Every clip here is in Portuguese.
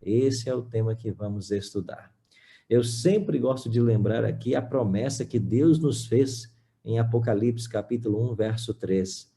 Esse é o tema que vamos estudar. Eu sempre gosto de lembrar aqui a promessa que Deus nos fez em Apocalipse, capítulo 1, verso 3.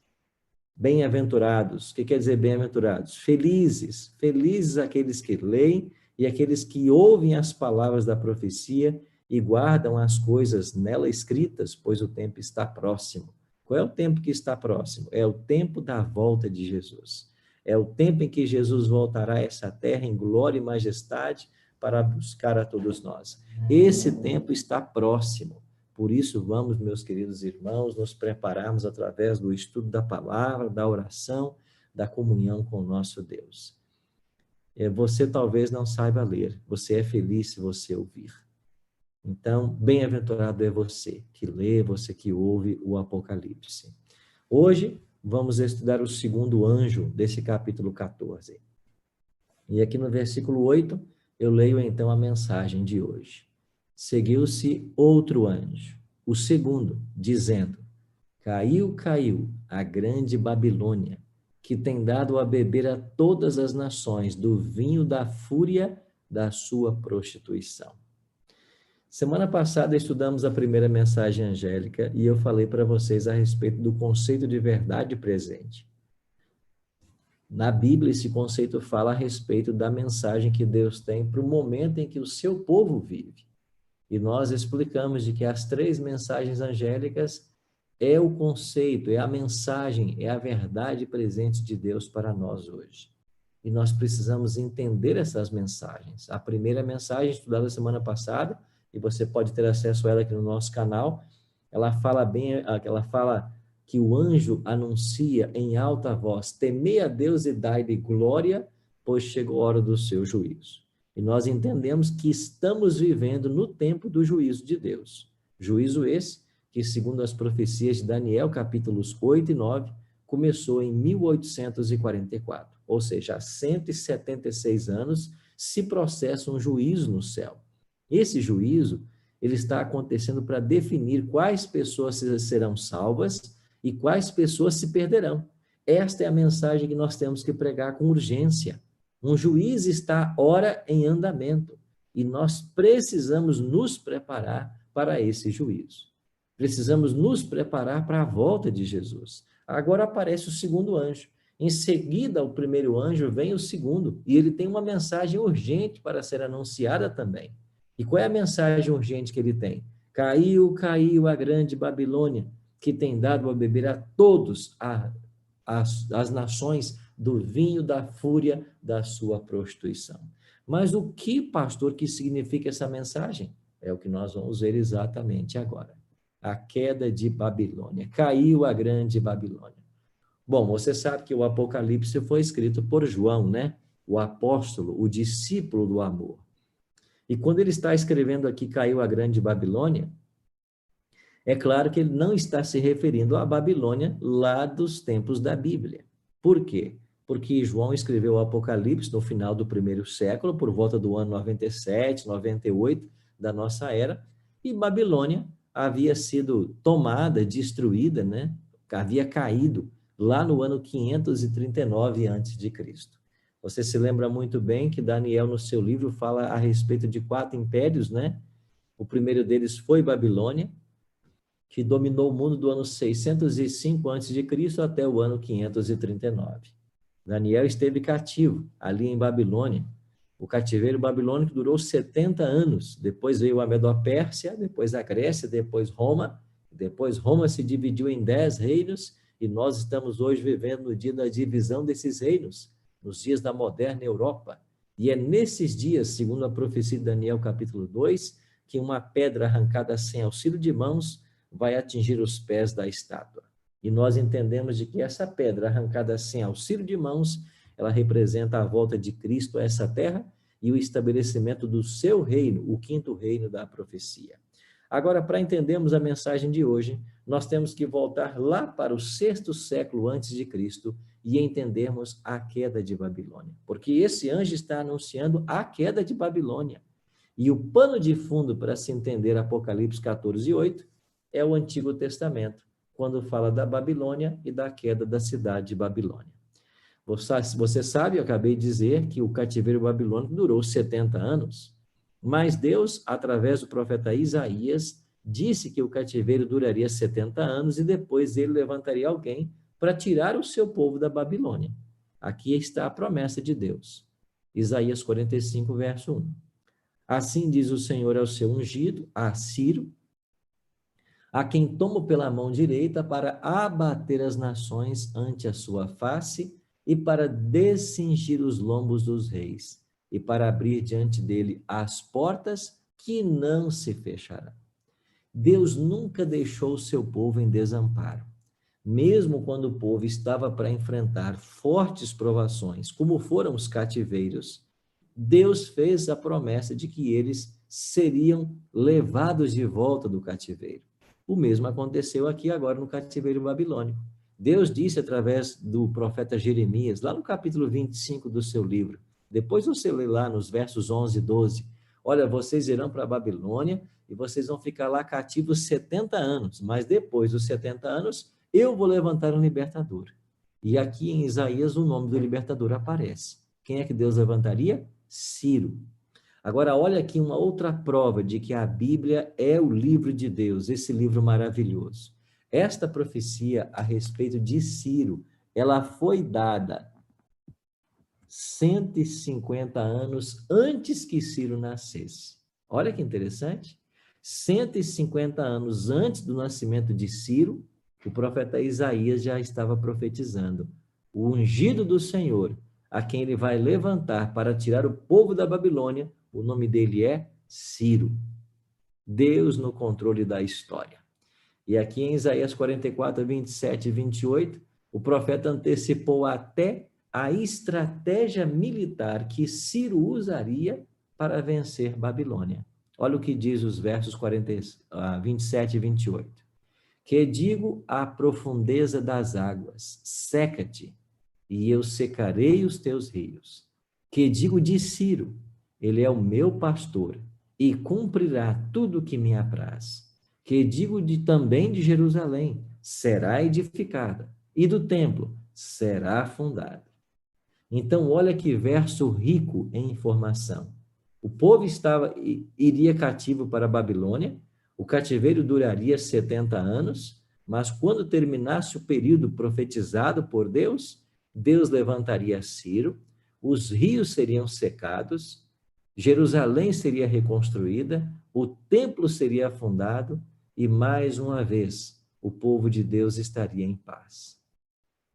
Bem-aventurados, o que quer dizer bem-aventurados? Felizes, felizes aqueles que leem e aqueles que ouvem as palavras da profecia e guardam as coisas nela escritas, pois o tempo está próximo. Qual é o tempo que está próximo? É o tempo da volta de Jesus. É o tempo em que Jesus voltará a essa terra em glória e majestade para buscar a todos nós. Esse tempo está próximo. Por isso, vamos, meus queridos irmãos, nos prepararmos através do estudo da palavra, da oração, da comunhão com o nosso Deus. Você talvez não saiba ler, você é feliz se você ouvir. Então, bem-aventurado é você que lê, você que ouve o Apocalipse. Hoje, vamos estudar o segundo anjo desse capítulo 14. E aqui no versículo 8, eu leio então a mensagem de hoje. Seguiu-se outro anjo, o segundo, dizendo: Caiu, caiu a grande Babilônia, que tem dado a beber a todas as nações do vinho da fúria da sua prostituição. Semana passada estudamos a primeira mensagem angélica e eu falei para vocês a respeito do conceito de verdade presente. Na Bíblia, esse conceito fala a respeito da mensagem que Deus tem para o momento em que o seu povo vive. E nós explicamos de que as 3 mensagens angélicas é o conceito, é a mensagem, é a verdade presente de Deus para nós hoje. E nós precisamos entender essas mensagens. A primeira mensagem estudada semana passada, e você pode ter acesso a ela aqui no nosso canal, ela fala que o anjo anuncia em alta voz: temei a Deus e dai-lhe glória, pois chegou a hora do seu juízo. E nós entendemos que estamos vivendo no tempo do juízo de Deus. Juízo esse que, segundo as profecias de Daniel, capítulos 8 e 9, começou em 1844. Ou seja, há 176 anos se processa um juízo no céu. Esse juízo, ele está acontecendo para definir quais pessoas serão salvas e quais pessoas se perderão. Esta é a mensagem que nós temos que pregar com urgência. Um juiz está ora em andamento e nós precisamos nos preparar para esse juízo. Precisamos nos preparar para a volta de Jesus. Agora aparece o segundo anjo. Em seguida ao primeiro anjo vem o segundo e ele tem uma mensagem urgente para ser anunciada também. E qual é a mensagem urgente que ele tem? Caiu, caiu a grande Babilônia, que tem dado a beber a todos as nações do vinho da fúria da sua prostituição. Mas o que, pastor, que significa essa mensagem? É o que nós vamos ver exatamente agora. A queda de Babilônia. Caiu a grande Babilônia. Bom, você sabe que o Apocalipse foi escrito por João, né? O apóstolo, o discípulo do amor. E quando ele está escrevendo aqui, caiu a grande Babilônia, é claro que ele não está se referindo à Babilônia lá dos tempos da Bíblia. Por quê? Porque João escreveu o Apocalipse no final do primeiro século, por volta do ano 97, 98 da nossa era, e Babilônia havia sido tomada, destruída, né? Havia caído lá no ano 539 a.C. Você se lembra muito bem que Daniel, no seu livro, fala a respeito de 4 impérios, né? O primeiro deles foi Babilônia, que dominou o mundo do ano 605 a.C. até o ano 539. Daniel esteve cativo ali em Babilônia. O cativeiro babilônico durou 70 anos. Depois veio a Medo-Pérsia, depois a Grécia, depois Roma. Depois Roma se dividiu em 10 reinos e nós estamos hoje vivendo no dia da divisão desses reinos, nos dias da moderna Europa. E é nesses dias, segundo a profecia de Daniel, capítulo 2, que uma pedra arrancada sem auxílio de mãos vai atingir os pés da estátua. E nós entendemos de que essa pedra arrancada sem auxílio de mãos, ela representa a volta de Cristo a essa terra e o estabelecimento do seu reino, o 5º reino da profecia. Agora, para entendermos a mensagem de hoje, nós temos que voltar lá para o 6º século antes de Cristo e entendermos a queda de Babilônia. Porque esse anjo está anunciando a queda de Babilônia. E o pano de fundo para se entender Apocalipse 14 e 8 é o Antigo Testamento, quando fala da Babilônia e da queda da cidade de Babilônia. Você sabe, eu acabei de dizer que o cativeiro babilônico durou 70 anos, mas Deus, através do profeta Isaías, disse que o cativeiro duraria 70 anos e depois ele levantaria alguém para tirar o seu povo da Babilônia. Aqui está a promessa de Deus. Isaías 45, verso 1. Assim diz o Senhor ao seu ungido, a Ciro, a quem tomo pela mão direita para abater as nações ante a sua face e para descingir os lombos dos reis e para abrir diante dele as portas que não se fecharão. Deus nunca deixou o seu povo em desamparo. Mesmo quando o povo estava para enfrentar fortes provações, como foram os cativeiros, Deus fez a promessa de que eles seriam levados de volta do cativeiro. O mesmo aconteceu aqui agora no cativeiro babilônico. Deus disse através do profeta Jeremias, lá no capítulo 25 do seu livro, depois você lê lá nos versos 11 e 12, olha, vocês irão para a Babilônia e vocês vão ficar lá cativos 70 anos, mas depois dos 70 anos, eu vou levantar um libertador. E aqui em Isaías o nome do libertador aparece. Quem é que Deus levantaria? Ciro. Agora, olha aqui uma outra prova de que a Bíblia é o livro de Deus, esse livro maravilhoso. Esta profecia a respeito de Ciro, ela foi dada 150 anos antes que Ciro nascesse. Olha que interessante. 150 anos antes do nascimento de Ciro, o profeta Isaías já estava profetizando. O ungido do Senhor, a quem ele vai levantar para tirar o povo da Babilônia, o nome dele é Ciro. Deus no controle da história. E aqui em Isaías 44, 27 e 28, o profeta antecipou até a estratégia militar que Ciro usaria para vencer Babilônia. Olha o que diz os versos 27 e 28. Que digo à profundeza das águas, seca-te, e eu secarei os teus rios. Que digo de Ciro, ele é o meu pastor, e cumprirá tudo o que me apraz. Que digo também de Jerusalém, será edificada, e do templo será fundada. Então, olha que verso rico em informação. O povo iria cativo para a Babilônia, o cativeiro duraria 70 anos, mas quando terminasse o período profetizado por Deus, Deus levantaria Ciro, os rios seriam secados, Jerusalém seria reconstruída, o templo seria fundado e, mais uma vez, o povo de Deus estaria em paz.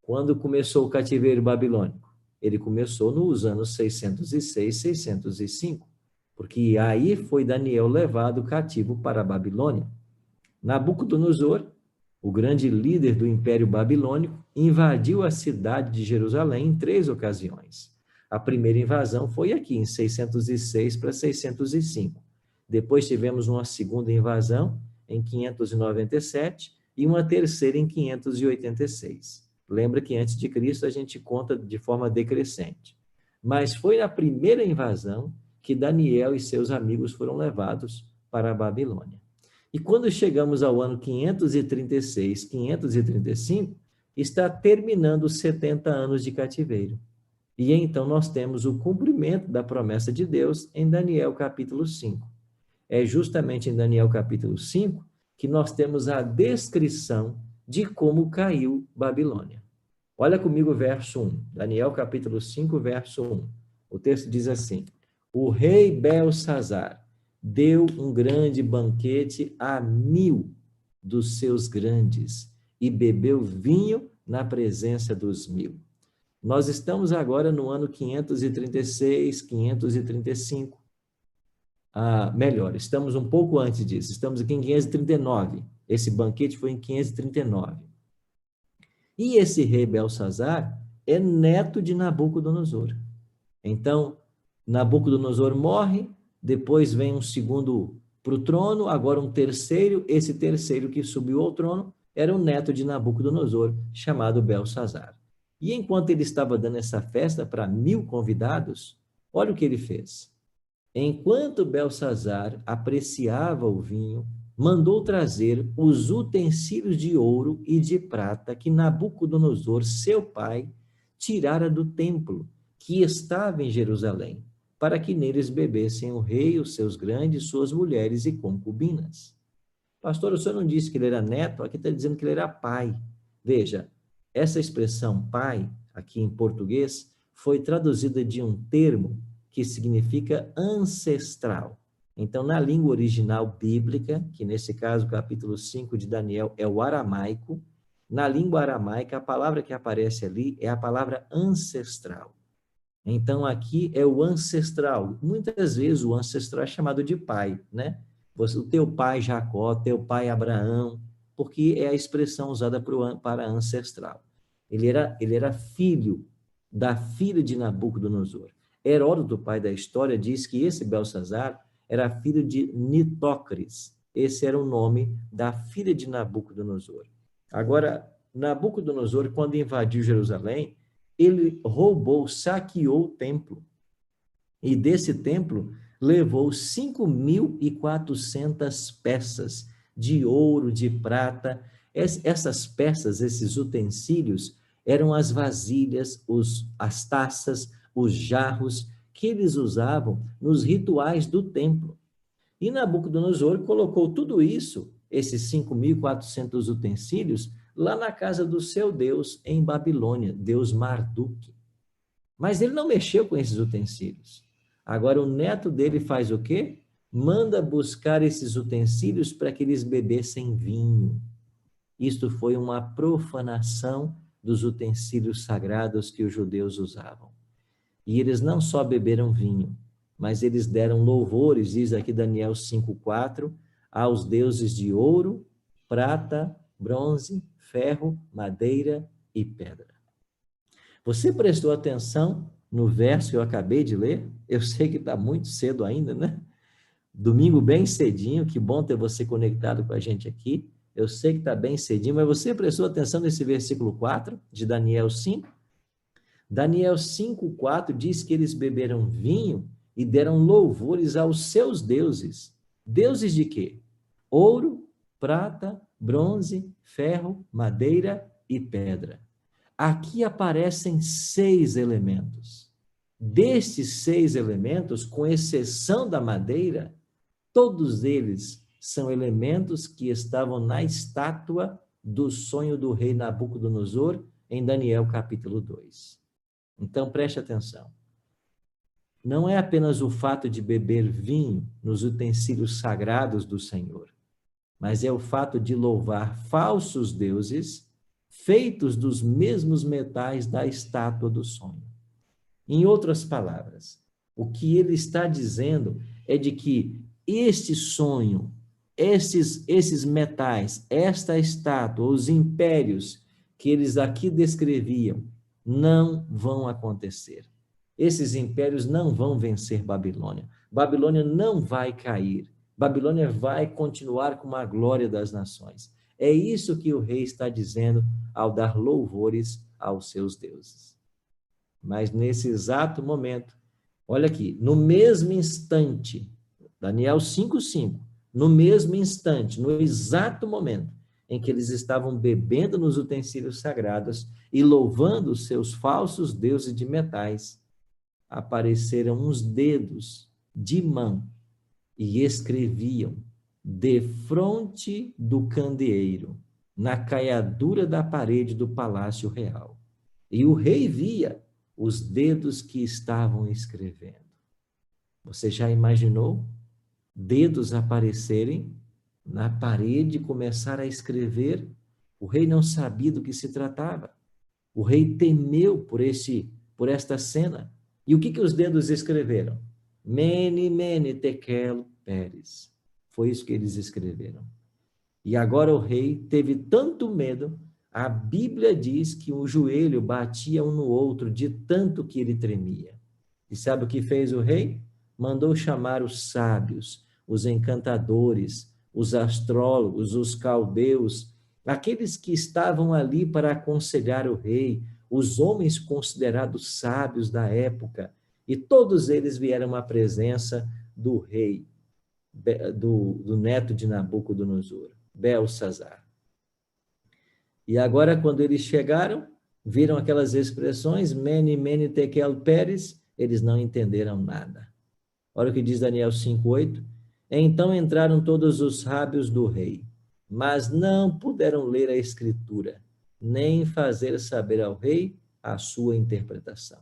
Quando começou o cativeiro babilônico? Ele começou nos anos 606, 605, porque aí foi Daniel levado cativo para a Babilônia. Nabucodonosor, o grande líder do Império Babilônico, invadiu a cidade de Jerusalém em 3 ocasiões. A primeira invasão foi aqui, em 606 para 605. Depois tivemos uma segunda invasão, em 597, e uma terceira em 586. Lembra que antes de Cristo a gente conta de forma decrescente. Mas foi na primeira invasão que Daniel e seus amigos foram levados para a Babilônia. E quando chegamos ao ano 536, 535, está terminando os 70 anos de cativeiro. E então nós temos o cumprimento da promessa de Deus em Daniel capítulo 5. É justamente em Daniel capítulo 5 que nós temos a descrição de como caiu Babilônia. Olha comigo o verso 1, Daniel capítulo 5, verso 1. O texto diz assim: o rei Belsazar deu um grande banquete a 1000 dos seus grandes e bebeu vinho na presença dos 1000. Nós estamos agora no ano 536, 535. Melhor, estamos um pouco antes disso, estamos aqui em 539. Esse banquete foi em 539. E esse rei Belsazar é neto de Nabucodonosor. Então, Nabucodonosor morre, depois vem um segundo para o trono, agora um terceiro. Esse terceiro que subiu ao trono era o neto de Nabucodonosor, chamado Belsazar. E enquanto ele estava dando essa festa para 1000 convidados, olha o que ele fez. Enquanto Belsazar apreciava o vinho, mandou trazer os utensílios de ouro e de prata que Nabucodonosor, seu pai, tirara do templo, que estava em Jerusalém, para que neles bebessem o rei, os seus grandes, suas mulheres e concubinas. Pastor, o senhor não disse que ele era neto? Aqui está dizendo que ele era pai. Veja, essa expressão pai, aqui em português, foi traduzida de um termo que significa ancestral. Então, na língua original bíblica, que nesse caso, capítulo 5 de Daniel, é o aramaico, na língua aramaica, a palavra que aparece ali é a palavra ancestral. Então, aqui é o ancestral. Muitas vezes o ancestral é chamado de pai, né? O teu pai Jacó, teu pai Abraão, porque é a expressão usada para ancestral. Ele era filho da filha de Nabucodonosor. Heródoto, pai da história, diz que esse Belsazar era filho de Nitócris. Esse era o nome da filha de Nabucodonosor. Agora, Nabucodonosor, quando invadiu Jerusalém, ele roubou, saqueou o templo. E desse templo levou 5.400 peças de ouro, de prata. Essas peças, esses utensílios, eram as vasilhas, as taças, os jarros que eles usavam nos rituais do templo. E Nabucodonosor colocou tudo isso, esses 5.400 utensílios, lá na casa do seu Deus em Babilônia, Deus Marduk. Mas ele não mexeu com esses utensílios. Agora o neto dele faz o quê? Manda buscar esses utensílios para que eles bebessem vinho. Isto foi uma profanação dos utensílios sagrados que os judeus usavam. E eles não só beberam vinho, mas eles deram louvores, diz aqui Daniel 5:4, aos deuses de ouro, prata, bronze, ferro, madeira e pedra. Você prestou atenção no verso que eu acabei de ler? Eu sei que está muito cedo ainda, né? Domingo bem cedinho, que bom ter você conectado com a gente aqui. Eu sei que está bem cedinho, mas você prestou atenção nesse versículo 4 de Daniel 5? Daniel 5:4 diz que eles beberam vinho e deram louvores aos seus deuses. Deuses de quê? Ouro, prata, bronze, ferro, madeira e pedra. Aqui aparecem 6 elementos. Destes 6 elementos, com exceção da madeira, todos eles são elementos que estavam na estátua do sonho do rei Nabucodonosor, em Daniel capítulo 2. Então, preste atenção. Não é apenas o fato de beber vinho nos utensílios sagrados do Senhor, mas é o fato de louvar falsos deuses feitos dos mesmos metais da estátua do sonho. Em outras palavras, o que ele está dizendo é de que este sonho, esses metais, esta estátua, os impérios que eles aqui descreviam, não vão acontecer. Esses impérios não vão vencer Babilônia. Babilônia não vai cair. Babilônia vai continuar com a glória das nações. É isso que o rei está dizendo ao dar louvores aos seus deuses. Mas nesse exato momento, olha aqui, no mesmo instante, Daniel 5:5, no mesmo instante, no exato momento em que eles estavam bebendo nos utensílios sagrados e louvando os seus falsos deuses de metais, apareceram uns dedos de mão e escreviam defronte do candeeiro, na caiadura da parede do palácio real. E o rei via os dedos que estavam escrevendo. Você já imaginou dedos aparecerem na parede e começar a escrever? O rei não sabia do que se tratava. O rei temeu por esta cena. E o que os dedos escreveram? Mene, mene, tekel, peres. Foi isso que eles escreveram. E agora o rei teve tanto medo, a Bíblia diz que o joelho batia um no outro de tanto que ele tremia. E sabe o que fez o rei? Mandou chamar os sábios, os encantadores, os astrólogos, os caldeus, aqueles que estavam ali para aconselhar o rei, os homens considerados sábios da época, e todos eles vieram à presença do rei, do neto de Nabucodonosor, Belsazar. E agora, quando eles chegaram, Viram aquelas expressões, mene, mene, tekel, peres, eles não entenderam nada. Olha o que diz Daniel 5:8. Então entraram todos os sábios do rei, mas não puderam ler a escritura, nem fazer saber ao rei a sua interpretação.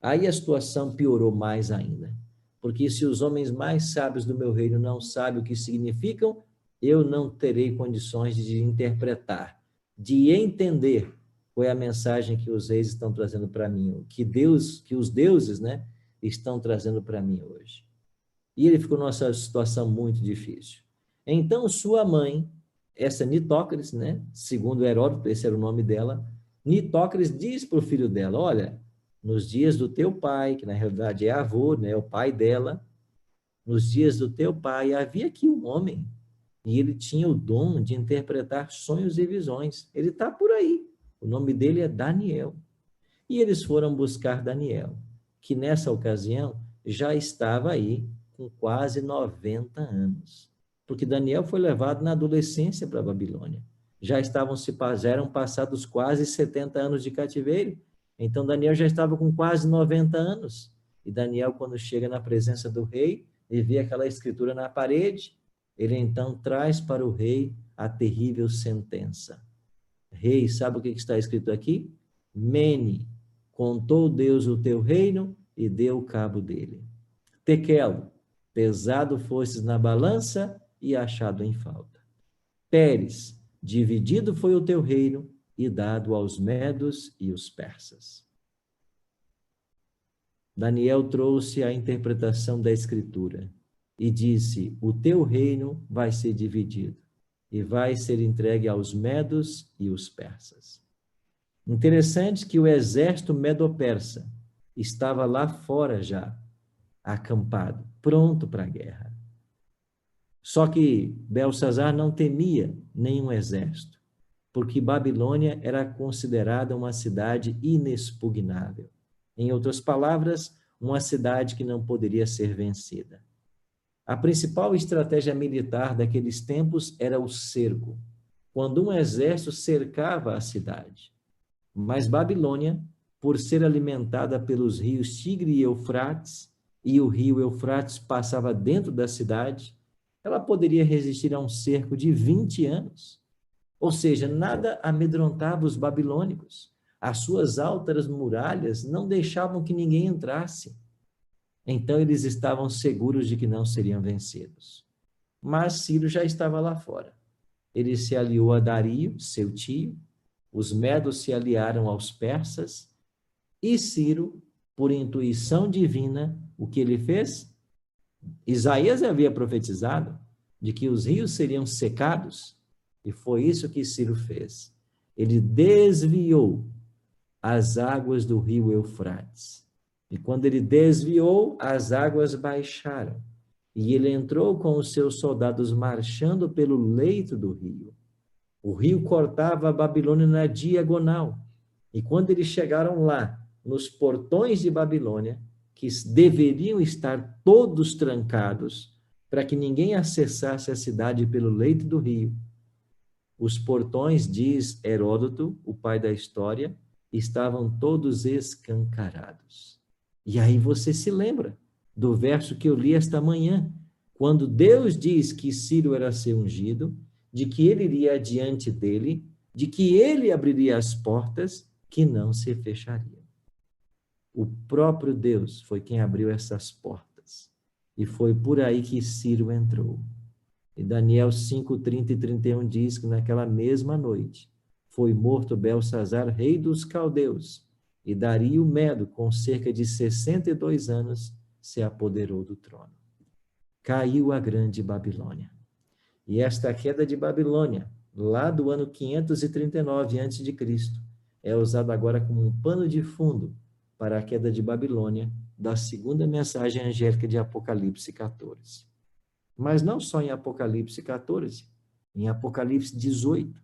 Aí a situação piorou mais ainda, porque se os homens mais sábios do meu reino não sabem o que significam, eu não terei condições de interpretar, de entender qual é a mensagem que os reis estão trazendo para mim, que os deuses, né, estão trazendo para mim hoje. E ele ficou numa situação muito difícil. Então sua mãe, essa Nitócris, né, segundo Heródoto, esse era o nome dela, Nitócris diz para o filho dela, olha, nos dias do teu pai, que na realidade é avô, né, o pai dela, nos dias do teu pai havia aqui um homem, e ele tinha o dom de interpretar sonhos e visões. Ele está por aí. O nome dele é Daniel. E eles foram buscar Daniel, que nessa ocasião já estava aí com quase 90 anos. Porque Daniel foi levado na adolescência para a Babilônia. Já eram passados quase 70 anos de cativeiro. Então Daniel já estava com quase 90 anos. E Daniel, quando chega na presença do rei, e vê aquela escritura na parede, ele então traz para o rei a terrível sentença. Rei, sabe o que está escrito aqui? Mene, contou Deus o teu reino e deu cabo dele. Tekel, pesado fostes na balança e achado em falta. Peres, dividido foi o teu reino e dado aos medos e os persas. Daniel trouxe a interpretação da escritura e disse, o teu reino vai ser dividido e vai ser entregue aos medos e os persas. Interessante que o exército medo-persa estava lá fora já, acampado, pronto para a guerra. Só que Belsazar não temia nenhum exército, porque Babilônia era considerada uma cidade inexpugnável. Em outras palavras, uma cidade que não poderia ser vencida. A principal estratégia militar daqueles tempos era o cerco, quando um exército cercava a cidade. Mas Babilônia, por ser alimentada pelos rios Tigre e Eufrates, e o rio Eufrates passava dentro da cidade, ela poderia resistir a um cerco de 20 anos. Ou seja, nada amedrontava os babilônicos. As suas altas muralhas não deixavam que ninguém entrasse. Então eles estavam seguros de que não seriam vencidos. Mas Ciro já estava lá fora. Ele se aliou a Dario, seu tio, os medos se aliaram aos persas, e Ciro, por intuição divina, o que ele fez? Isaías havia profetizado de que os rios seriam secados, e foi isso que Ciro fez. Ele desviou as águas do rio Eufrates. E quando ele desviou, as águas baixaram. E ele entrou com os seus soldados marchando pelo leito do rio. O rio cortava a Babilônia na diagonal. E quando eles chegaram lá, nos portões de Babilônia, que deveriam estar todos trancados, para que ninguém acessasse a cidade pelo leito do rio, os portões, diz Heródoto, o pai da história, estavam todos escancarados. E aí você se lembra do verso que eu li esta manhã, quando Deus diz que Ciro era ser ungido, de que ele iria adiante dele, de que ele abriria as portas que não se fechariam. O próprio Deus foi quem abriu essas portas. E foi por aí que Ciro entrou. E Daniel 5, 30 e 31 diz que naquela mesma noite foi morto Belsazar, rei dos caldeus, e Dario Medo, com cerca de 62 anos, se apoderou do trono. Caiu a grande Babilônia. E esta queda de Babilônia, lá do ano 539 a.C., é usada agora como um pano de fundo para a queda de Babilônia da segunda mensagem angélica de Apocalipse 14. Mas não só em Apocalipse 14, em Apocalipse 18,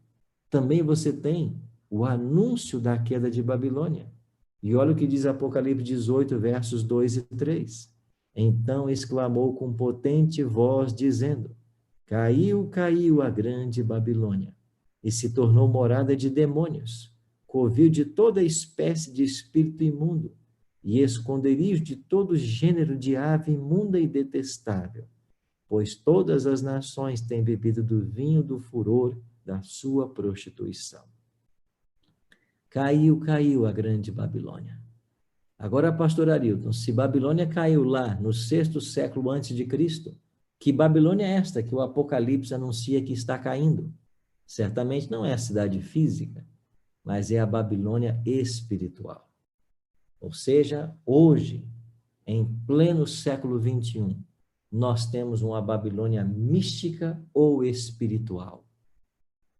também você tem o anúncio da queda de Babilônia. E olha o que diz Apocalipse 18, versos 2 e 3. Então exclamou com potente voz, dizendo, caiu, caiu a grande Babilônia, e se tornou morada de demônios, covil de toda espécie de espírito imundo e esconderijo de todo gênero de ave imunda e detestável, pois todas as nações têm bebido do vinho do furor da sua prostituição. Caiu, caiu a grande Babilônia. Agora, pastor Arilton, se Babilônia caiu lá no 6º século antes de Cristo, que Babilônia é esta que o Apocalipse anuncia que está caindo? Certamente não é a cidade física, mas é a Babilônia espiritual. Ou seja, hoje, em pleno século 21, nós temos uma Babilônia mística ou espiritual.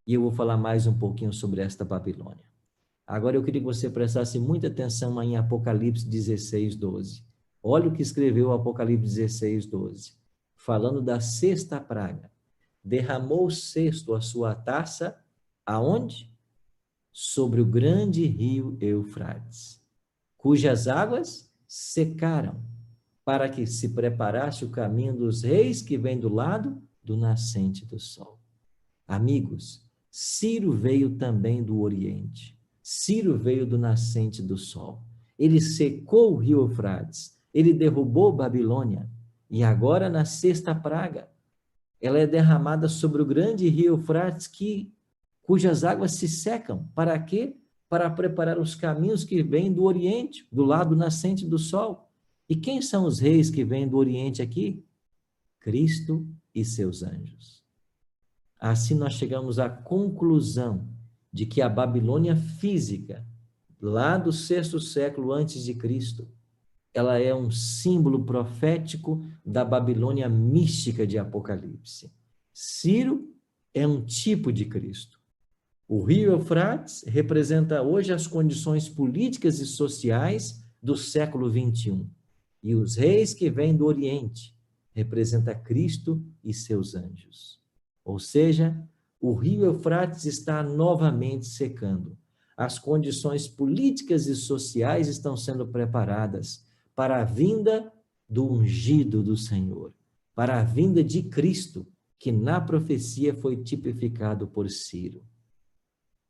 E eu vou falar mais um pouquinho sobre esta Babilônia. Agora eu queria que você prestasse muita atenção em Apocalipse 16, 12. Olha o que escreveu o Apocalipse 16, 12. Falando da 6ª praga. Derramou o 6º a sua taça, aonde? Sobre o grande rio Eufrates, cujas águas secaram, para que se preparasse o caminho dos reis que vem do lado do nascente do sol. Amigos, Ciro veio também do Oriente. Ciro veio do nascente do sol. Ele secou o rio Eufrates, ele derrubou Babilônia, e agora na 6ª praga, ela é derramada sobre o grande rio Eufrates, cujas águas se secam. Para quê? Para preparar os caminhos que vêm do Oriente, do lado nascente do sol. E quem são os reis que vêm do Oriente aqui? Cristo e seus anjos. Assim nós chegamos à conclusão de que a Babilônia física, lá do 6º século antes de Cristo, ela é um símbolo profético da Babilônia mística de Apocalipse. Ciro é um tipo de Cristo. O rio Eufrates representa hoje as condições políticas e sociais do século 21. E os reis que vêm do Oriente representa Cristo e seus anjos. Ou seja, o rio Eufrates está novamente secando. As condições políticas e sociais estão sendo preparadas para a vinda do ungido do Senhor, para a vinda de Cristo, que na profecia foi tipificado por Ciro.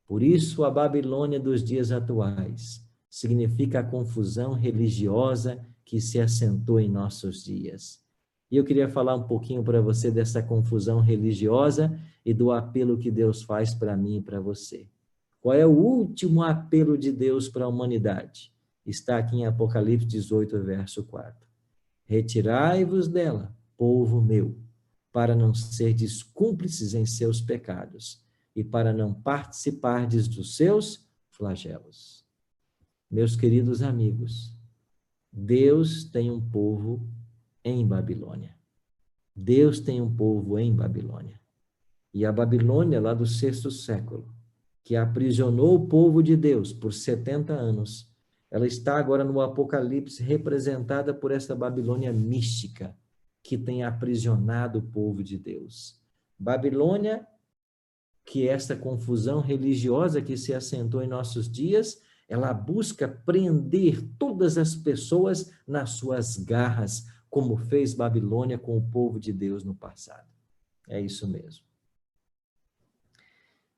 Por isso, a Babilônia dos dias atuais significa a confusão religiosa que se assentou em nossos dias. E eu queria falar um pouquinho para você dessa confusão religiosa e do apelo que Deus faz para mim e para você. Qual é o último apelo de Deus para a humanidade? Está aqui em Apocalipse 18, verso 4. Retirai-vos dela, povo meu, para não serdes cúmplices em seus pecados e para não participardes dos seus flagelos. Meus queridos amigos, Deus tem um povo em Babilônia. Deus tem um povo em Babilônia. E a Babilônia, lá do 6º século, que aprisionou o povo de Deus por 70 anos, ela está agora no Apocalipse representada por essa Babilônia mística que tem aprisionado o povo de Deus. Babilônia, que essa confusão religiosa que se assentou em nossos dias, ela busca prender todas as pessoas nas suas garras, como fez Babilônia com o povo de Deus no passado. É isso mesmo.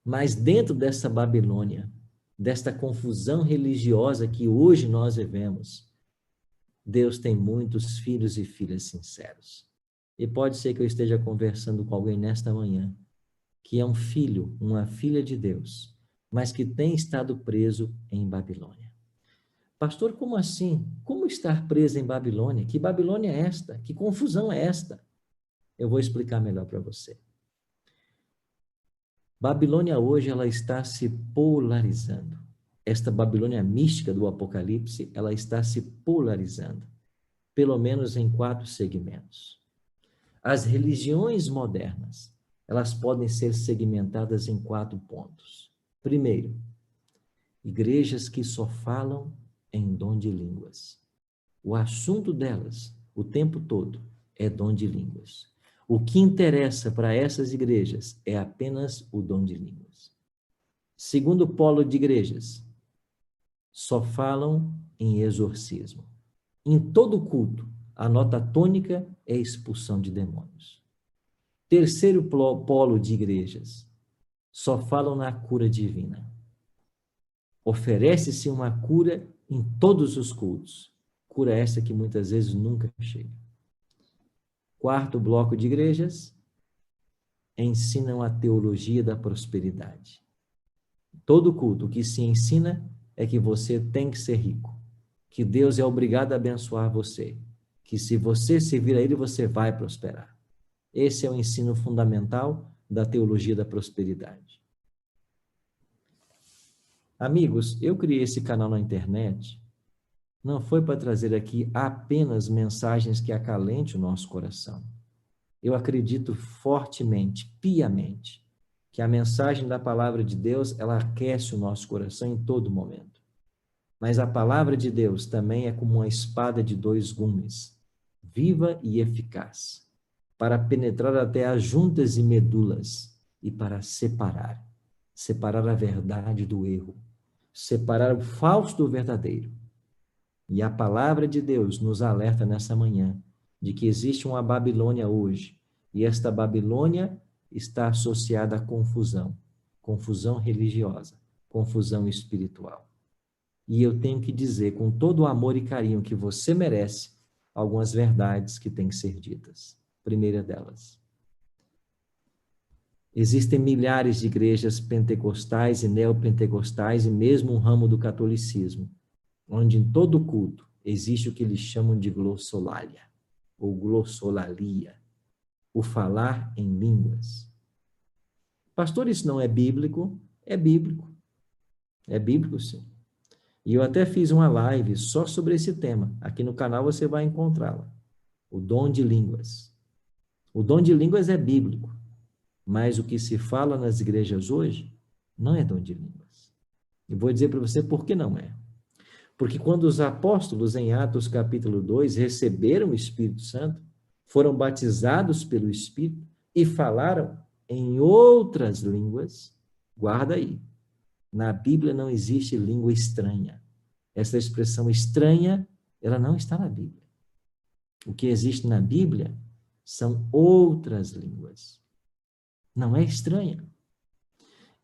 Mas dentro dessa Babilônia, desta confusão religiosa que hoje nós vivemos, Deus tem muitos filhos e filhas sinceros. E pode ser que eu esteja conversando com alguém nesta manhã, que é um filho, uma filha de Deus, mas que tem estado preso em Babilônia. Pastor, como assim? Como estar preso em Babilônia? Que Babilônia é esta? Que confusão é esta? Eu vou explicar melhor para você. Babilônia hoje, ela está se polarizando. Esta Babilônia mística do Apocalipse, ela está se polarizando, pelo menos em 4 segmentos. As religiões modernas, elas podem ser segmentadas em 4 pontos. Primeiro, igrejas que só falam em dom de línguas. O assunto delas, o tempo todo, é dom de línguas. O que interessa para essas igrejas é apenas o dom de línguas. Segundo polo de igrejas, só falam em exorcismo. Em todo culto, a nota tônica é a expulsão de demônios. Terceiro polo de igrejas, só falam na cura divina. Oferece-se uma cura em todos os cultos. Cura essa que muitas vezes nunca chega. Quarto bloco de igrejas ensinam a teologia da prosperidade. Todo culto o que se ensina é que você tem que ser rico, que Deus é obrigado a abençoar você, que se você servir a Ele, você vai prosperar. Esse é o ensino fundamental da teologia da prosperidade. Amigos, eu criei esse canal na internet, não foi para trazer aqui apenas mensagens que acalentem o nosso coração. Eu acredito fortemente, piamente, que a mensagem da palavra de Deus, ela aquece o nosso coração em todo momento. Mas a palavra de Deus também é como uma espada de dois gumes, viva e eficaz, para penetrar até as juntas e medulas e para separar a verdade do erro, separar o falso do verdadeiro. E a palavra de Deus nos alerta nessa manhã de que existe uma Babilônia hoje, e esta Babilônia está associada à confusão, confusão religiosa, confusão espiritual. E eu tenho que dizer, com todo o amor e carinho que você merece, algumas verdades que têm que ser ditas. Primeira delas: existem milhares de igrejas pentecostais e neopentecostais e mesmo um ramo do catolicismo, onde em todo culto existe o que eles chamam de glossolalia, ou glossolalia, o falar em línguas. Pastor, isso não é bíblico? É bíblico. É bíblico, sim. E eu até fiz uma live só sobre esse tema. Aqui no canal você vai encontrá-la. O dom de línguas. O dom de línguas é bíblico, mas o que se fala nas igrejas hoje não é dom de línguas. E vou dizer para você por que não é. Porque quando os apóstolos, em Atos capítulo 2, receberam o Espírito Santo, foram batizados pelo Espírito e falaram em outras línguas, guarda aí, na Bíblia não existe língua estranha. Essa expressão estranha, ela não está na Bíblia. O que existe na Bíblia são outras línguas. Não é estranha.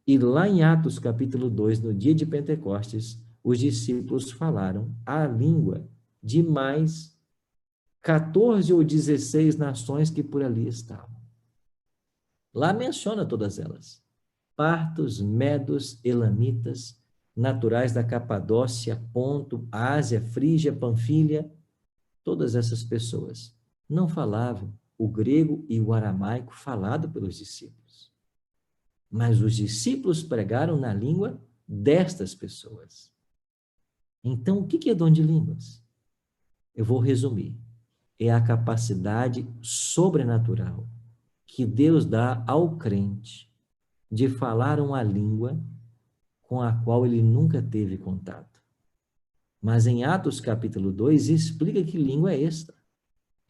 E lá em Atos capítulo 2, no dia de Pentecostes, os discípulos falaram a língua de mais 14 ou 16 nações que por ali estavam. Lá menciona todas elas: partos, medos, elamitas, naturais da Capadócia, Ponto, Ásia, Frígia, Panfilha. Todas essas pessoas não falavam o grego e o aramaico falado pelos discípulos. Mas os discípulos pregaram na língua destas pessoas. Então, o que é dom de línguas? Eu vou resumir. É a capacidade sobrenatural que Deus dá ao crente de falar uma língua com a qual ele nunca teve contato. Mas em Atos capítulo 2 explica que língua é esta.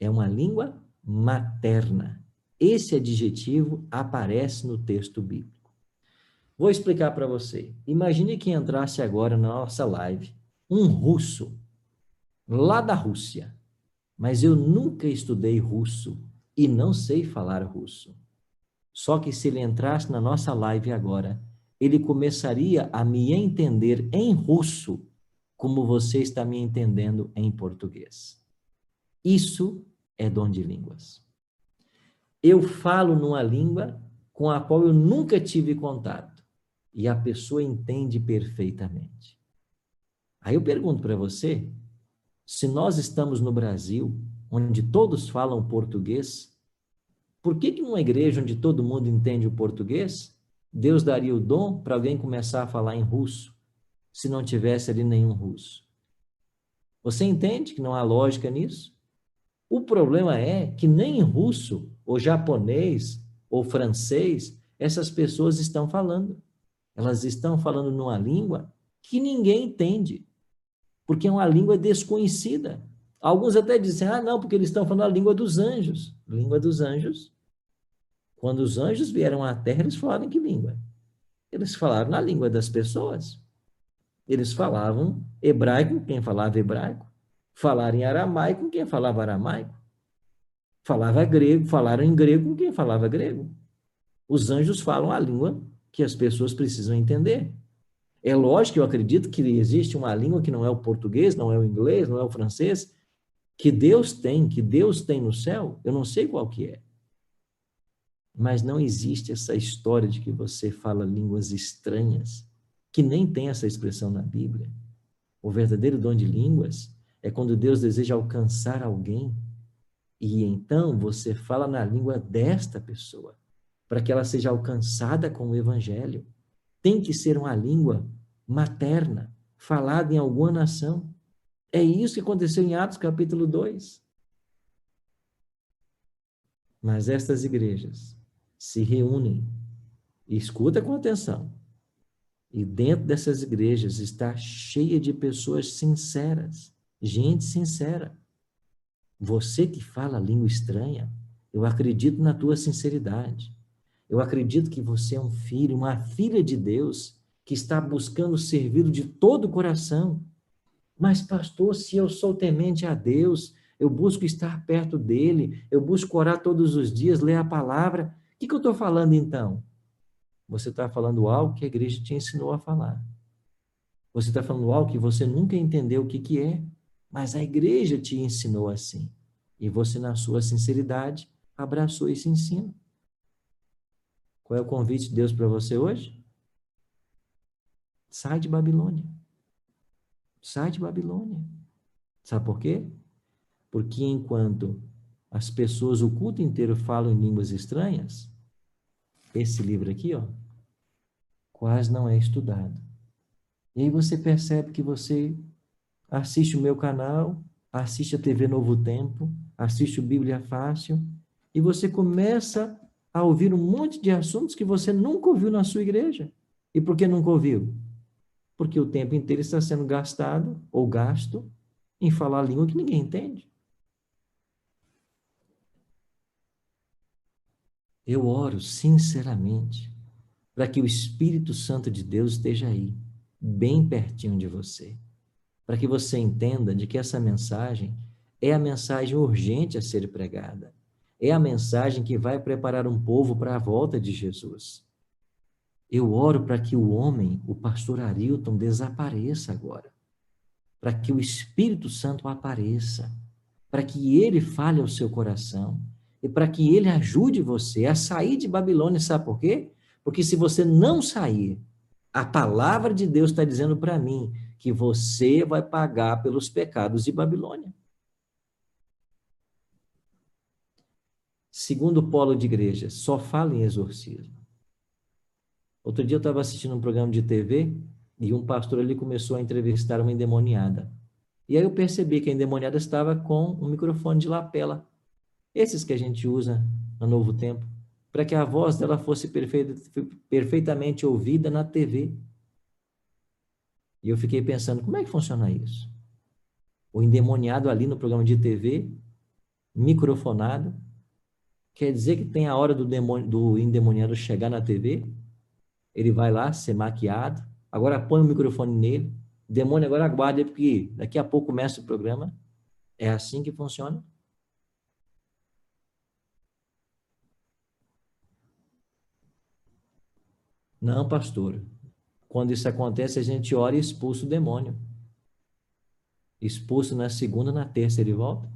É uma língua materna. Esse adjetivo aparece no texto bíblico. Vou explicar para você. Imagine que entrasse agora na nossa live um russo, lá da Rússia, mas eu nunca estudei russo e não sei falar russo. Só que se ele entrasse na nossa live agora, ele começaria a me entender em russo, como você está me entendendo em português. Isso é dom de línguas. Eu falo numa língua com a qual eu nunca tive contato e a pessoa entende perfeitamente. Aí eu pergunto para você, se nós estamos no Brasil, onde todos falam português, por que numa igreja onde todo mundo entende o português, Deus daria o dom para alguém começar a falar em russo, se não tivesse ali nenhum russo? Você entende que não há lógica nisso? O problema é que nem em russo, ou japonês, ou francês, essas pessoas estão falando. Elas estão falando numa língua que ninguém entende, porque é uma língua desconhecida. Alguns até dizem, não, porque eles estão falando a língua dos anjos. Língua dos anjos? Quando os anjos vieram à Terra, eles falaram em que língua? Eles falaram na língua das pessoas. Eles falavam hebraico, quem falava hebraico. Falaram em aramaico, quem falava aramaico. Falava grego, falaram em grego, quem falava grego. Os anjos falam a língua que as pessoas precisam entender. É lógico que eu acredito que existe uma língua que não é o português, não é o inglês, não é o francês, que Deus tem no céu, eu não sei qual que é. Mas não existe essa história de que você fala línguas estranhas, que nem tem essa expressão na Bíblia. O verdadeiro dom de línguas é quando Deus deseja alcançar alguém e então você fala na língua desta pessoa, para que ela seja alcançada com o evangelho. Tem que ser uma língua materna, falada em alguma nação. É isso que aconteceu em Atos capítulo 2. Mas estas igrejas se reúnem, e escuta com atenção, e dentro dessas igrejas está cheia de pessoas sinceras, gente sincera. Você que fala língua estranha, eu acredito na tua sinceridade. Eu acredito que você é um filho, uma filha de Deus, que está buscando servi-lo de todo o coração. Mas, pastor, se eu sou temente a Deus, eu busco estar perto dele, eu busco orar todos os dias, ler a palavra, o que eu estou falando então? Você está falando algo que a igreja te ensinou a falar. Você está falando algo que você nunca entendeu o que é, mas a igreja te ensinou assim. E você, na sua sinceridade, abraçou esse ensino. Qual é o convite de Deus para você hoje? Sai de Babilônia. Sai de Babilônia. Sabe por quê? Porque enquanto as pessoas o culto inteiro falam em línguas estranhas, esse livro aqui, ó, quase não é estudado. E aí você percebe que você assiste o meu canal, assiste a TV Novo Tempo, assiste o Bíblia Fácil, e você começa a ouvir um monte de assuntos que você nunca ouviu na sua igreja. E por que nunca ouviu? Porque o tempo inteiro está sendo gastado ou gasto em falar a língua que ninguém entende. Eu oro sinceramente para que o Espírito Santo de Deus esteja aí, bem pertinho de você, para que você entenda de que essa mensagem é a mensagem urgente a ser pregada. É a mensagem que vai preparar um povo para a volta de Jesus. Eu oro para que o homem, o pastor Arilton, desapareça agora, para que o Espírito Santo apareça, para que ele fale ao seu coração e para que ele ajude você a sair de Babilônia. Sabe por quê? Porque se você não sair, a palavra de Deus está dizendo para mim que você vai pagar pelos pecados de Babilônia. Segundo polo de igreja, só fala em exorcismo. Outro dia eu estava assistindo um programa de TV e um pastor ali começou a entrevistar uma endemoniada. E aí eu percebi que a endemoniada estava com um microfone de lapela, esses que a gente usa no Novo Tempo, para que a voz dela fosse perfeitamente ouvida na TV. E eu fiquei pensando, como é que funciona isso? O endemoniado ali no programa de TV, microfonado, quer dizer que tem a hora do endemoniado chegar na TV, ele vai lá ser maquiado, agora põe o microfone nele, o demônio agora aguarda, porque daqui a pouco começa o programa. É assim que funciona? Não, pastor. Quando isso acontece, a gente ora e expulsa o demônio. Expulso na segunda, na terça ele volta.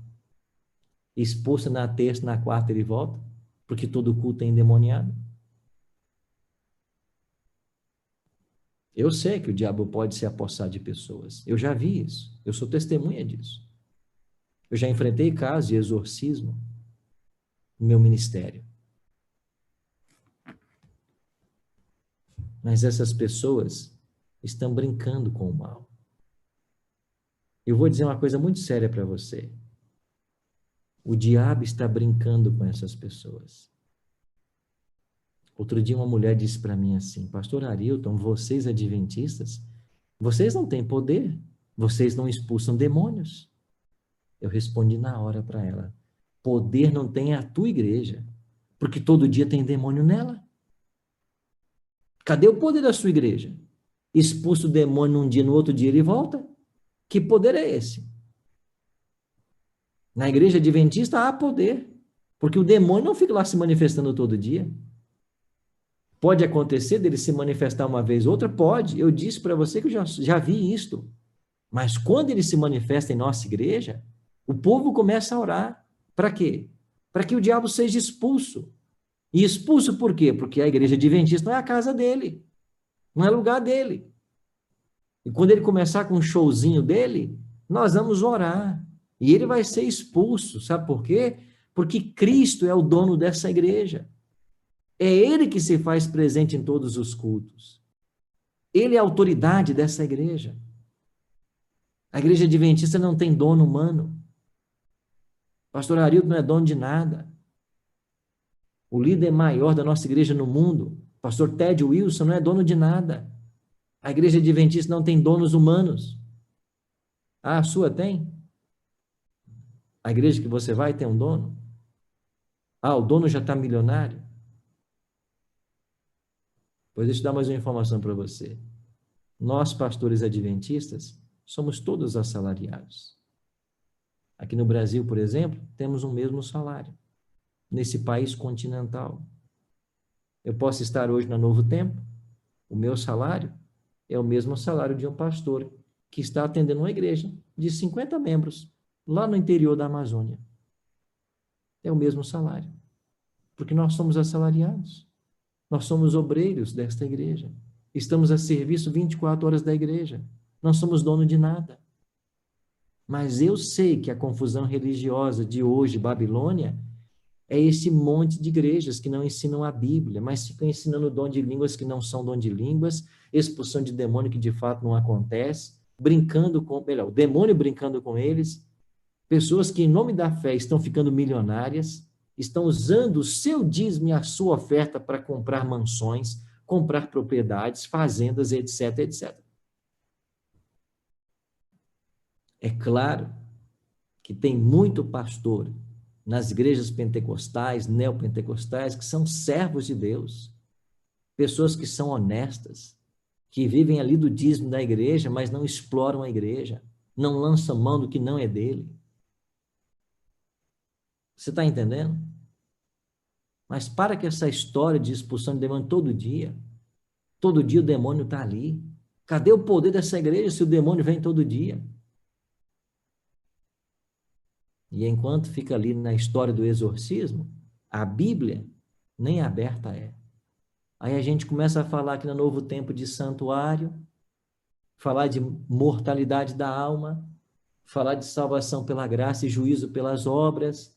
Expulso na terça, na quarta ele volta. Porque todo culto é endemoniado. Eu sei que o diabo pode se apossar de pessoas. Eu já vi isso. Eu sou testemunha disso. Eu já enfrentei casos de exorcismo no meu ministério. Mas essas pessoas estão brincando com o mal. Eu vou dizer uma coisa muito séria para você. O diabo está brincando com essas pessoas. Outro dia uma mulher disse para mim assim, pastor Arilton, vocês adventistas, vocês não têm poder, vocês não expulsam demônios. Eu respondi na hora para ela, poder não tem a tua igreja, porque todo dia tem demônio nela. Cadê o poder da sua igreja? Expulsa o demônio num dia, no outro dia ele volta. Que poder é esse? Na igreja adventista há poder, porque o demônio não fica lá se manifestando todo dia. Pode acontecer dele se manifestar uma vez ou outra? Pode. Eu disse para você que eu já vi isto. Mas quando ele se manifesta em nossa igreja, o povo começa a orar. Para quê? Para que o diabo seja expulso. E expulso por quê? Porque a igreja adventista não é a casa dele, não é lugar dele. E quando ele começar com um showzinho dele, nós vamos orar. E ele vai ser expulso. Sabe por quê? Porque Cristo é o dono dessa igreja. É ele que se faz presente em todos os cultos. Ele é a autoridade dessa igreja. A igreja adventista não tem dono humano. Pastor Arildo não é dono de nada. O líder maior da nossa igreja no mundo, pastor Ted Wilson, não é dono de nada. A igreja adventista não tem donos humanos. Ah, a sua tem? A igreja que você vai tem um dono? Ah, o dono já está milionário? Pois deixa eu dar mais uma informação para você. Nós, pastores adventistas, somos todos assalariados. Aqui no Brasil, por exemplo, temos o mesmo salário. Nesse país continental. Eu posso estar hoje na Novo Tempo, o meu salário é o mesmo salário de um pastor que está atendendo uma igreja de 50 membros, lá no interior da Amazônia. É o mesmo salário, porque nós somos assalariados. Nós somos obreiros desta igreja. Estamos a serviço 24 horas da igreja. Não somos dono de nada. Mas eu sei que a confusão religiosa de hoje, Babilônia, é esse monte de igrejas que não ensinam a Bíblia, mas ficam ensinando dom de línguas que não são dom de línguas, expulsão de demônio que de fato não acontece, brincando com, melhor, o demônio brincando com eles, pessoas que em nome da fé estão ficando milionárias, estão usando o seu dízimo e a sua oferta para comprar mansões, comprar propriedades, fazendas, etc, etc. É claro que tem muito pastor nas igrejas pentecostais, neopentecostais, que são servos de Deus, pessoas que são honestas, que vivem ali do dízimo da igreja, mas não exploram a igreja, não lançam mão do que não é dele. Você está entendendo? Mas para que essa história de expulsão de demônio todo dia o demônio está ali. Cadê o poder dessa igreja se o demônio vem todo dia? E enquanto fica ali na história do exorcismo, a Bíblia nem aberta é. Aí a gente começa a falar aqui no Novo Tempo de santuário, falar de mortalidade da alma, falar de salvação pela graça e juízo pelas obras,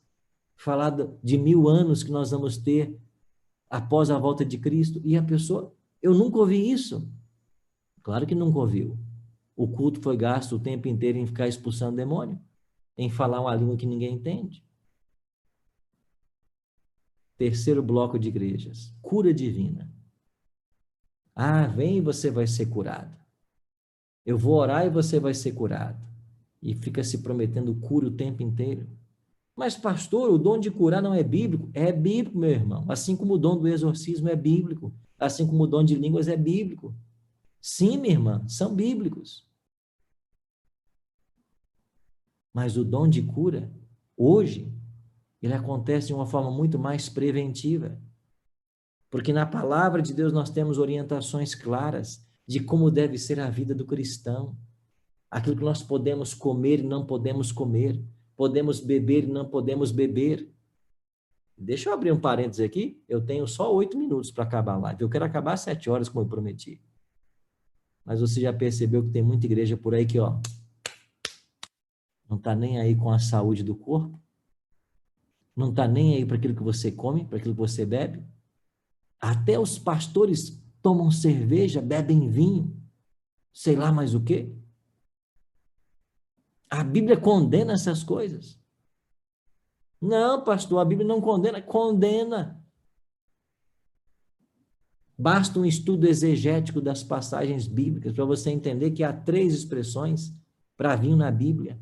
falar de 1000 anos que nós vamos ter após a volta de Cristo. E a pessoa, eu nunca ouvi isso. Claro que nunca ouviu. O culto foi gasto o tempo inteiro em ficar expulsando demônio, em falar uma língua que ninguém entende. Terceiro bloco de igrejas, cura divina. Ah, vem e você vai ser curado. Eu vou orar e você vai ser curado. E fica se prometendo cura o tempo inteiro. Mas, pastor, o dom de curar não é bíblico? É bíblico, meu irmão. Assim como o dom do exorcismo é bíblico. Assim como o dom de línguas é bíblico. Sim, minha irmã, são bíblicos. Mas o dom de cura, hoje, ele acontece de uma forma muito mais preventiva. Porque na palavra de Deus nós temos orientações claras de como deve ser a vida do cristão. Aquilo que nós podemos comer e não podemos comer. Podemos beber e não podemos beber. Deixa eu abrir um parênteses aqui. Eu tenho só 8 minutos para acabar a live. Eu quero acabar às 7 horas, como eu prometi. Mas você já percebeu que tem muita igreja por aí que, ó, não está nem aí com a saúde do corpo? Não está nem aí para aquilo que você come, para aquilo que você bebe? Até os pastores tomam cerveja, bebem vinho, sei lá mais o quê. A Bíblia condena essas coisas. Não, pastor, a Bíblia não condena. Condena. Basta um estudo exegético das passagens bíblicas para você entender que há 3 expressões para vinho na Bíblia.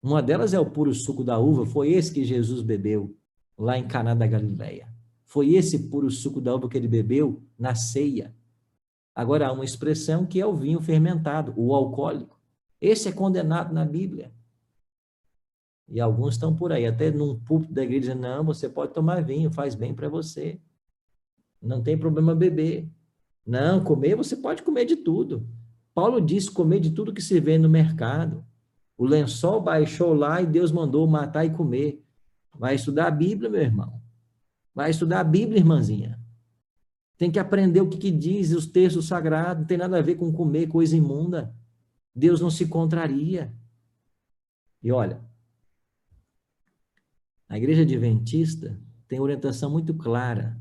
Uma delas é o puro suco da uva, foi esse que Jesus bebeu lá em Caná da Galileia. Foi esse puro suco da uva que ele bebeu na ceia. Agora há uma expressão que é o vinho fermentado, o alcoólico. Esse é condenado na Bíblia. E alguns estão por aí, até num púlpito da igreja, dizendo, não, você pode tomar vinho, faz bem para você. Não tem problema beber. Não, comer, você pode comer de tudo. Paulo diz comer de tudo que se vê no mercado. O lençol baixou lá e Deus mandou matar e comer. Vai estudar a Bíblia, meu irmão. Vai estudar a Bíblia, irmãzinha. Tem que aprender o que diz os textos sagrados. Não tem nada a ver com comer coisa imunda. Deus não se contraria. E olha, a igreja adventista tem orientação muito clara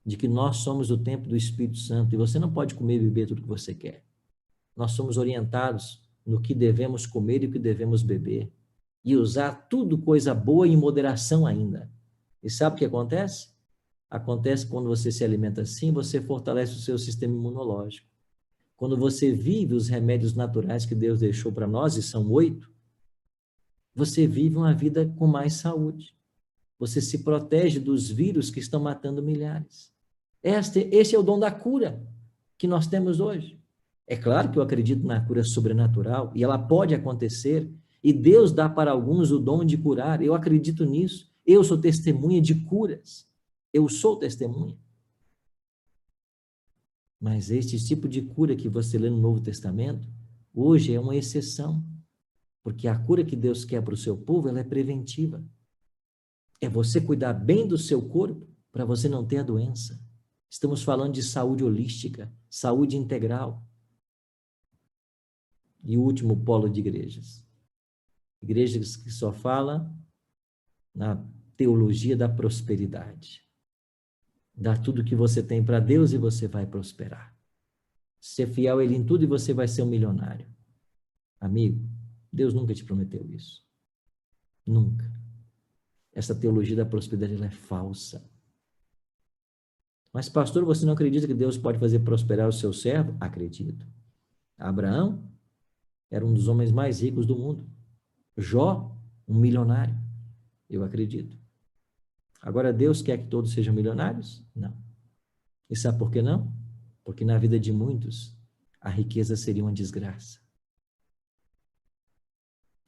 de que nós somos o templo do Espírito Santo e você não pode comer e beber tudo que você quer. Nós somos orientados no que devemos comer e o que devemos beber e usar tudo coisa boa em moderação ainda. E sabe o que acontece? Acontece quando você se alimenta assim, você fortalece o seu sistema imunológico. Quando você vive os remédios naturais que Deus deixou para nós, e são 8, você vive uma vida com mais saúde. Você se protege dos vírus que estão matando milhares. Esse é o dom da cura que nós temos hoje. É claro que eu acredito na cura sobrenatural, e ela pode acontecer, e Deus dá para alguns o dom de curar. Eu acredito nisso. Eu sou testemunha de curas. Eu sou testemunha. Mas este tipo de cura que você lê no Novo Testamento, hoje é uma exceção. Porque a cura que Deus quer para o seu povo, ela é preventiva. É você cuidar bem do seu corpo para você não ter a doença. Estamos falando de saúde holística, saúde integral. E o último polo de igrejas. Igrejas que só falam na teologia da prosperidade. Dá tudo que você tem para Deus e você vai prosperar. Ser fiel a Ele em tudo e você vai ser um milionário. Amigo, Deus nunca te prometeu isso. Nunca. Essa teologia da prosperidade ela é falsa. Mas, pastor, você não acredita que Deus pode fazer prosperar o seu servo? Acredito. Abraão era um dos homens mais ricos do mundo. Jó, um milionário. Eu acredito. Agora, Deus quer que todos sejam milionários? Não. E sabe por que não? Porque na vida de muitos, a riqueza seria uma desgraça.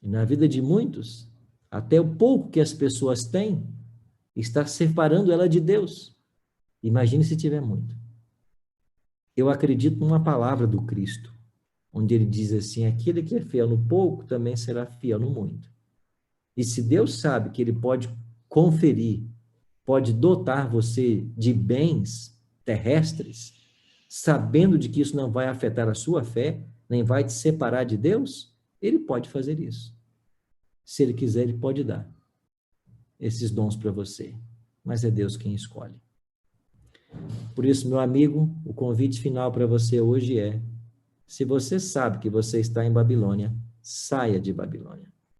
E na vida de muitos, até o pouco que as pessoas têm, está separando ela de Deus. Imagine se tiver muito. Eu acredito numa palavra do Cristo, onde ele diz assim, aquele que é fiel no pouco, também será fiel no muito. E se Deus sabe que ele pode conferir, pode dotar você de bens terrestres, sabendo de que isso não vai afetar a sua fé, nem vai te separar de Deus, ele pode fazer isso. Se ele quiser, ele pode dar esses dons para você. Mas é Deus quem escolhe. Por isso, meu amigo, o convite final para você hoje é: se você sabe que você está em Babilônia, saia de Babilônia.